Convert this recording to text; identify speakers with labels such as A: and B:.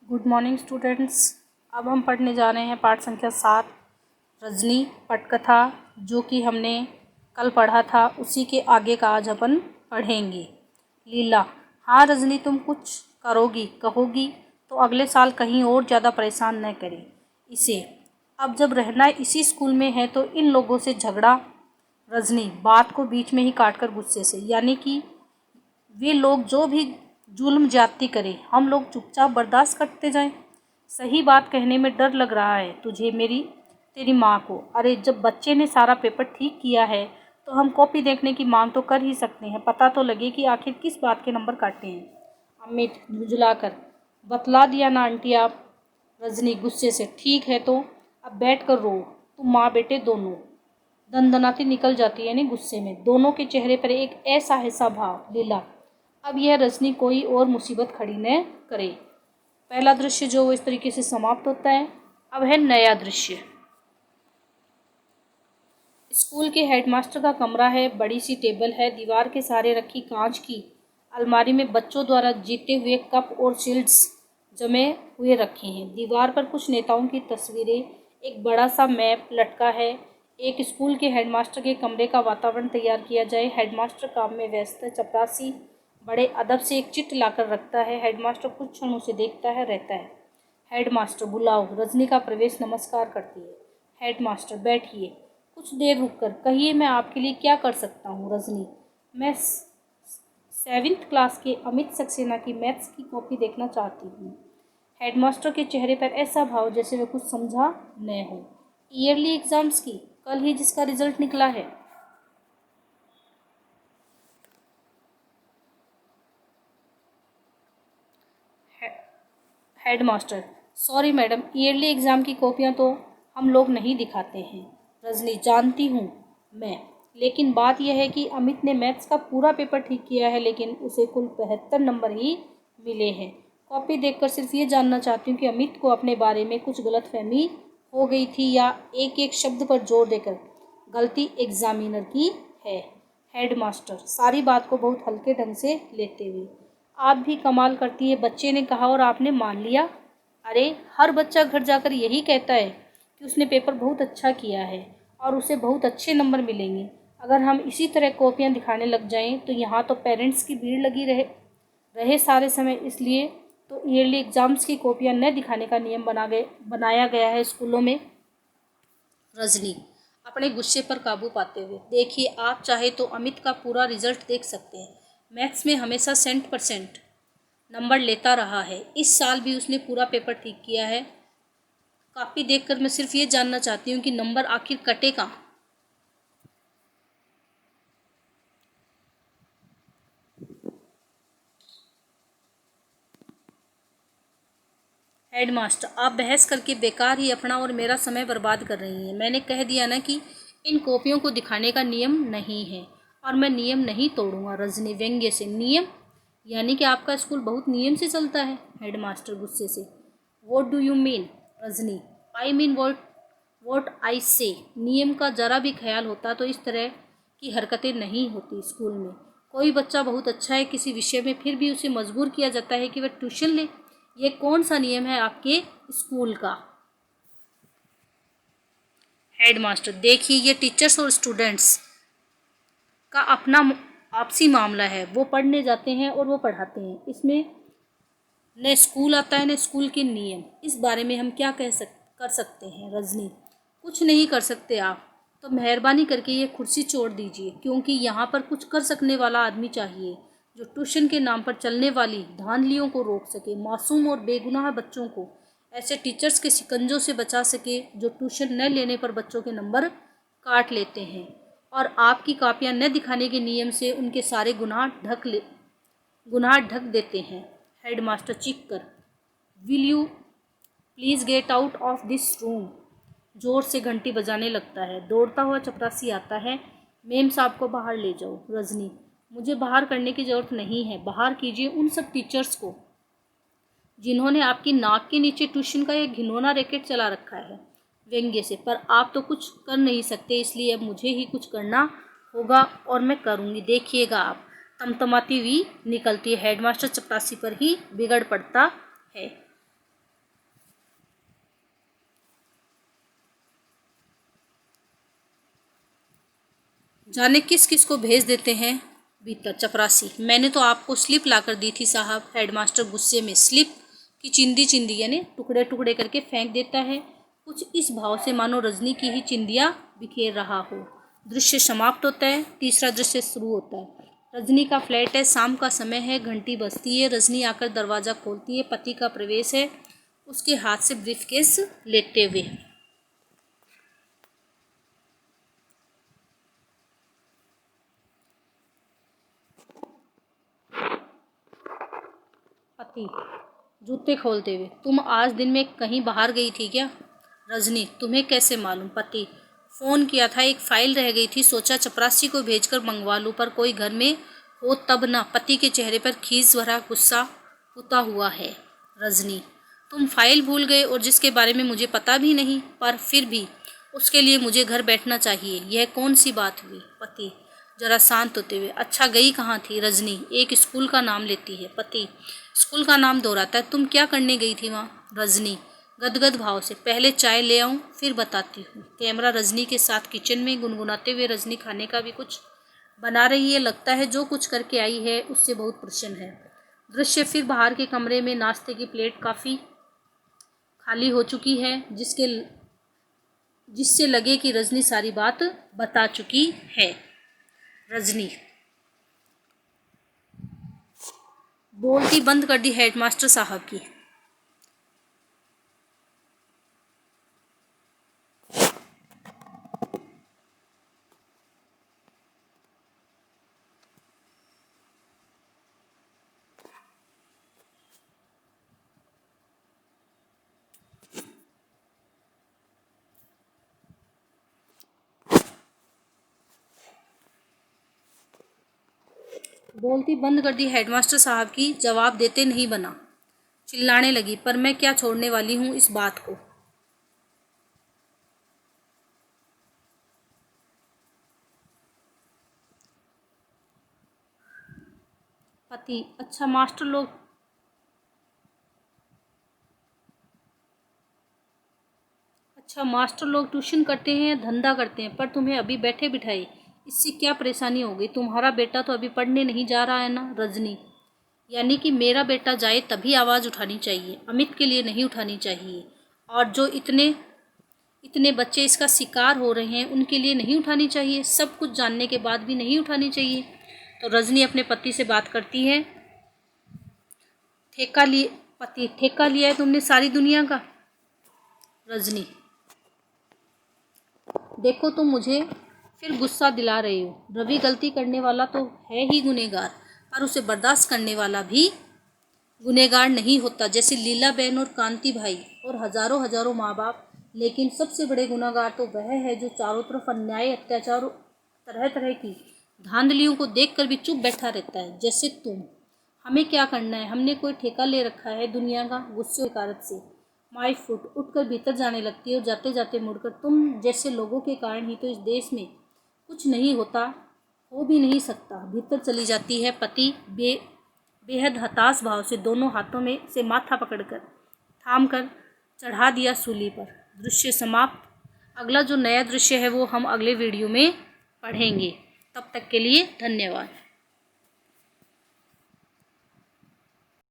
A: Good morning students. अब हम पढ़ने जा रहे हैं पाठ संख्या 7 रजनी पटकथा, जो कि हमने कल पढ़ा था। उसी के आगे का आज अपन पढ़ेंगे। लीला। हाँ रजनी, तुम कुछ करोगी कहोगी तो अगले साल कहीं और ज़्यादा परेशान न करें इसे। अब जब रहना इसी स्कूल में है तो इन लोगों से झगड़ा। रजनी बात को बीच में ही काटकर गुस्से से, यानी कि वे लोग जो भी जुल्म ज्यादती करें हम लोग चुपचाप बर्दाश्त करते जाएं। सही बात कहने में डर लग रहा है तुझे, तेरी माँ को। अरे जब बच्चे ने सारा पेपर ठीक किया है तो हम कॉपी देखने की मांग तो कर ही सकते हैं, पता तो लगे कि आखिर किस बात के नंबर काटे हैं। अमित झुंझलाकर, बतला दिया ना आंटी आप। रजनी गुस्से से, ठीक है तो अब बैठ कर रो। तुम माँ बेटे दोनों। दनदनाती निकल जाती है यानी गुस्से में। दोनों के चेहरे पर एक ऐसा भाव। लीला, अब यह रजनी कोई और मुसीबत खड़ी न करे। पहला दृश्य जो वो इस तरीके से समाप्त होता है। अब है नया दृश्य। स्कूल के हेडमास्टर का कमरा है। बड़ी सी टेबल है, दीवार के सहारे रखी कांच की अलमारी में बच्चों द्वारा जीते हुए कप और शील्ड्स जमे हुए रखे हैं। दीवार पर कुछ नेताओं की तस्वीरें, एक बड़ा सा मैप लटका है। एक स्कूल के हेडमास्टर के कमरे का वातावरण तैयार किया जाए। हेडमास्टर काम में व्यस्त है। चपरासी बड़े अदब से एक चिट लाकर रखता है। हेडमास्टर कुछ क्षण उसे देखता है, रहता है। हेडमास्टर, बुलाओ। रजनी का प्रवेश नमस्कार करती है। हेडमास्टर, बैठिए। कुछ देर रुककर कहिए, मैं आपके लिए क्या कर सकता हूँ। रजनी, मैं 7th क्लास के अमित सक्सेना की मैथ्स की कॉपी देखना चाहती हूँ। हेडमास्टर के चेहरे पर ऐसा भाव जैसे वे कुछ समझा न हो। ईयरली एग्जाम्स की, कल ही जिसका रिजल्ट निकला है। Headmaster, sorry madam, yearly exam की कॉपियाँ तो हम लोग नहीं दिखाते हैं। रजनी, जानती हूँ मैं, लेकिन बात यह है कि अमित ने मैथ्स का पूरा पेपर ठीक किया है, लेकिन उसे कुल 75 नंबर ही मिले हैं। कॉपी देखकर सिर्फ ये जानना चाहती हूँ कि अमित को अपने बारे में कुछ गलतफहमी हो गई थी या एक एक शब्द पर जोर देकर गलती एग्जामिनर की है। हेडमास्टर सारी बात को बहुत हल्के ढंग से लेते हुए, आप भी कमाल करती है, बच्चे ने कहा और आपने मान लिया। अरे हर बच्चा घर जाकर यही कहता है कि उसने पेपर बहुत अच्छा किया है और उसे बहुत अच्छे नंबर मिलेंगे। अगर हम इसी तरह कॉपियाँ दिखाने लग जाएं तो यहाँ तो पेरेंट्स की भीड़ लगी रहे सारे समय। इसलिए तो ईयरली एग्ज़ाम्स की कॉपियाँ न दिखाने का नियम बनाया गया है स्कूलों में। रजनी अपने गुस्से पर काबू पाते हुए, देखिए आप चाहे तो अमित का पूरा रिजल्ट देख सकते हैं। मैथ्स में हमेशा 100% नंबर लेता रहा है। इस साल भी उसने पूरा पेपर ठीक किया है। कॉपी देखकर मैं सिर्फ ये जानना चाहती हूँ कि नंबर आखिर कटे कहाँ। हेडमास्टर, आप बहस करके बेकार ही अपना और मेरा समय बर्बाद कर रही हैं। मैंने कह दिया ना कि इन कॉपियों को दिखाने का नियम नहीं है और मैं नियम नहीं तोड़ूंगा। रजनी व्यंग्य से, नियम यानी कि आपका स्कूल बहुत नियम से चलता है। हेडमास्टर गुस्से से, what do you mean. Rajni, I mean what I से। नियम का जरा भी ख्याल होता तो इस तरह की हरकतें नहीं होती स्कूल में। कोई बच्चा बहुत अच्छा है किसी विषय में, फिर भी उसे मजबूर किया जाता है कि वह ट्यूशन ले। ये कौन सा नियम है आपके स्कूल का। हेडमास्टर, देखिए ये टीचर्स और स्टूडेंट्स का अपना आपसी मामला है। वो पढ़ने जाते हैं और वो पढ़ाते हैं, इसमें न स्कूल आता है न स्कूल के नियम। इस बारे में हम क्या कर सकते हैं। रजनी, कुछ नहीं कर सकते आप तो मेहरबानी करके ये कुर्सी छोड़ दीजिए, क्योंकि यहाँ पर कुछ कर सकने वाला आदमी चाहिए जो ट्यूशन के नाम पर चलने वाली धांधलियों को रोक सके, मासूम और बेगुनाह बच्चों को ऐसे टीचर्स के शिकंजों से बचा सके जो ट्यूशन न लेने पर बच्चों के नंबर काट लेते हैं और आपकी कापियाँ न दिखाने के नियम से उनके सारे गुनाह ढक देते हैं। हेडमास्टर चीख कर, will you please get out of this room. जोर से घंटी बजाने लगता है। दौड़ता हुआ चपरासी आता है। मेम साहब को बाहर ले जाओ। रजनी, मुझे बाहर करने की ज़रूरत नहीं है। बाहर कीजिए उन सब टीचर्स को जिन्होंने आपकी नाक के नीचे ट्यूशन का एक घिनौना रैकेट चला रखा है। व्यंग्य से, पर आप तो कुछ कर नहीं सकते, इसलिए अब मुझे ही कुछ करना होगा और मैं करूँगी, देखिएगा आप। तमतमाती हुई निकलती है। हेडमास्टर चपरासी पर ही बिगड़ पड़ता है। जाने किस किस को भेज देते हैं भीतर चपरासी। मैंने तो आपको स्लिप लाकर दी थी साहब। हेडमास्टर गुस्से में स्लिप की चिंदी चिंदी यानी टुकड़े टुकड़े करके फेंक देता है, कुछ इस भाव से मानो रजनी की ही चिंदियाँ बिखेर रहा हो। दृश्य समाप्त होता है, तीसरा दृश्य शुरू होता है। रजनी का फ्लैट है, शाम का समय है, घंटी बजती है। रजनी आकर दरवाज़ा खोलती है, पति का प्रवेश है, उसके हाथ से ब्रीफकेस लेते हुए। पति जूते खोलते हुए, तुम आज दिन में कहीं बाहर गई थी क्या? रजनी, तुम्हें कैसे मालूम? पति, फ़ोन किया था, एक फाइल रह गई थी, सोचा चपरासी को भेजकर मंगवा लूँ, पर कोई घर में हो तब ना। पति के चेहरे पर खीस भरा गुस्सा पुता हुआ है। रजनी, तुम फाइल भूल गए और जिसके बारे में मुझे पता भी नहीं, पर फिर भी उसके लिए मुझे घर बैठना चाहिए, यह कौन सी बात हुई? पति जरा शांत होते हुए, अच्छा गई कहाँ थी? रजनी एक स्कूल का नाम लेती है। पति स्कूल का नाम दोहराता है, तुम क्या करने गई थी वहाँ? रजनी गदगद भाव से, पहले चाय ले आऊँ फिर बताती हूँ। कैमरा रजनी के साथ किचन में, गुनगुनाते हुए रजनी खाने का भी कुछ बना रही है, लगता है जो कुछ करके आई है उससे बहुत प्रसन्न है। दृश्य फिर बाहर के कमरे में, नाश्ते की प्लेट काफ़ी खाली हो चुकी है, जिससे लगे कि रजनी सारी बात बता चुकी है। रजनी बोलती बंद कर दी हेडमास्टर साहब की। बोलती बंद कर दी हेडमास्टर साहब की, जवाब देते नहीं बना। चिल्लाने लगी, पर मैं क्या छोड़ने वाली हूँ इस बात को। पति अच्छा मास्टर लोग ट्यूशन करते हैं या धंधा करते हैं, पर तुम्हें अभी बैठे बिठाए इससे क्या परेशानी हो गई? तुम्हारा बेटा तो अभी पढ़ने नहीं जा रहा है ना? रजनी यानी कि मेरा बेटा जाए तभी आवाज़ उठानी चाहिए, अमित के लिए नहीं उठानी चाहिए। और जो इतने इतने बच्चे इसका शिकार हो रहे हैं उनके लिए नहीं उठानी चाहिए, सब कुछ जानने के बाद भी नहीं उठानी चाहिए। तो रजनी अपने पति से बात करती है, ठेका लिया है तुमने सारी दुनिया का। रजनी देखो तुम मुझे फिर गुस्सा दिला रहे हो। रवि गलती करने वाला तो है ही गुनहगार, पर उसे बर्दाश्त करने वाला भी गुनहगार नहीं होता, जैसे लीला बहन और कांति भाई और हजारों हजारों माँ बाप। लेकिन सबसे बड़े गुनहगार तो वह है जो चारों तरफ अन्याय, अत्याचार, तरह तरह की धांधलियों को देखकर भी चुप बैठा रहता है, जैसे तुम। हमें क्या करना है? हमने कोई ठेका ले रखा है दुनिया का? गुस्से और हकारत से माई फुट उठकर भीतर जाने लगती है और जाते जाते मुड़कर, तुम जैसे लोगों के कारण ही तो इस देश में कुछ नहीं होता, हो भी नहीं सकता, भीतर चली जाती है। पति बेहद हताश भाव से दोनों हाथों में से माथा पकड़कर थाम कर चढ़ा दिया सूली पर। दृश्य समाप्त। अगला जो नया दृश्य है वो हम अगले वीडियो में पढ़ेंगे। तब तक के लिए धन्यवाद।